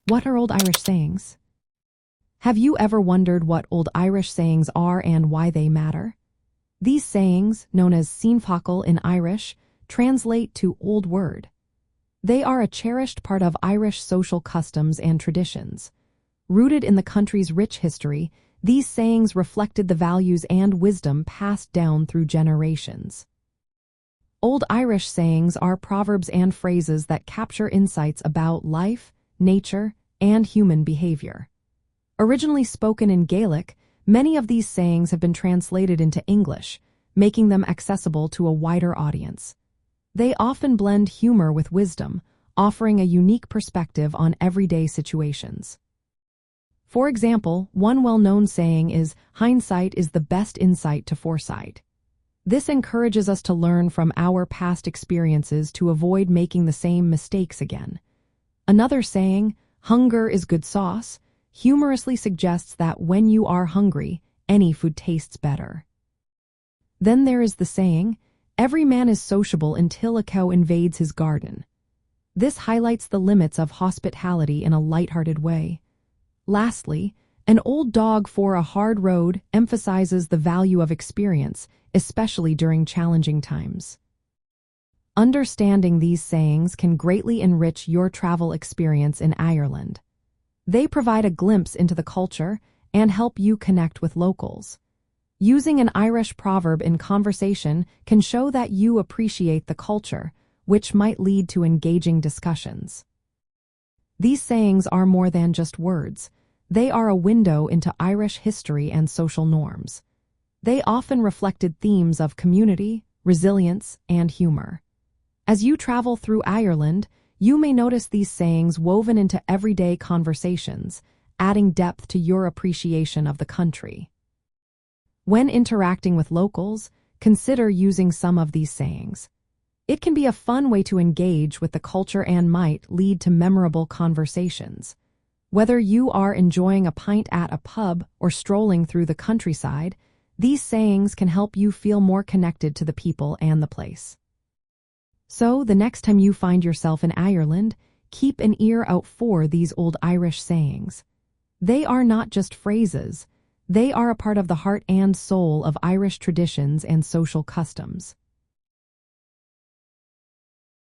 What are Old Irish sayings? Have you ever wondered what Old Irish sayings are and why they matter? These sayings, known as Seanfhocal in Irish, translate to Old Word. They are a cherished part of Irish social customs and traditions. Rooted in the country's rich history, these sayings reflected the values and wisdom passed down through generations. Old Irish sayings are proverbs and phrases that capture insights about life, nature, and human behavior. Originally spoken in Gaelic, many of these sayings have been translated into English, making them accessible to a wider audience. They often blend humor with wisdom, offering a unique perspective on everyday situations. For example, one well-known saying is, "Hindsight is the best insight to foresight." This encourages us to learn from our past experiences to avoid making the same mistakes again. Another saying, "Hunger is good sauce," humorously suggests that when you are hungry, any food tastes better. Then there is the saying, "Every man is sociable until a cow invades his garden." This highlights the limits of hospitality in a lighthearted way. Lastly, "An old dog for a hard road" emphasizes the value of experience, especially during challenging times. Understanding these sayings can greatly enrich your travel experience in Ireland. They provide a glimpse into the culture and help you connect with locals. Using an Irish proverb in conversation can show that you appreciate the culture, which might lead to engaging discussions. These sayings are more than just words. They are a window into Irish history and social norms. They often reflected themes of community, resilience, and humor. As you travel through Ireland, you may notice these sayings woven into everyday conversations, adding depth to your appreciation of the country. When interacting with locals, consider using some of these sayings. It can be a fun way to engage with the culture and might lead to memorable conversations. Whether you are enjoying a pint at a pub or strolling through the countryside, these sayings can help you feel more connected to the people and the place. So, the next time you find yourself in Ireland, keep an ear out for these old Irish sayings. They are not just phrases, they are a part of the heart and soul of Irish traditions and social customs.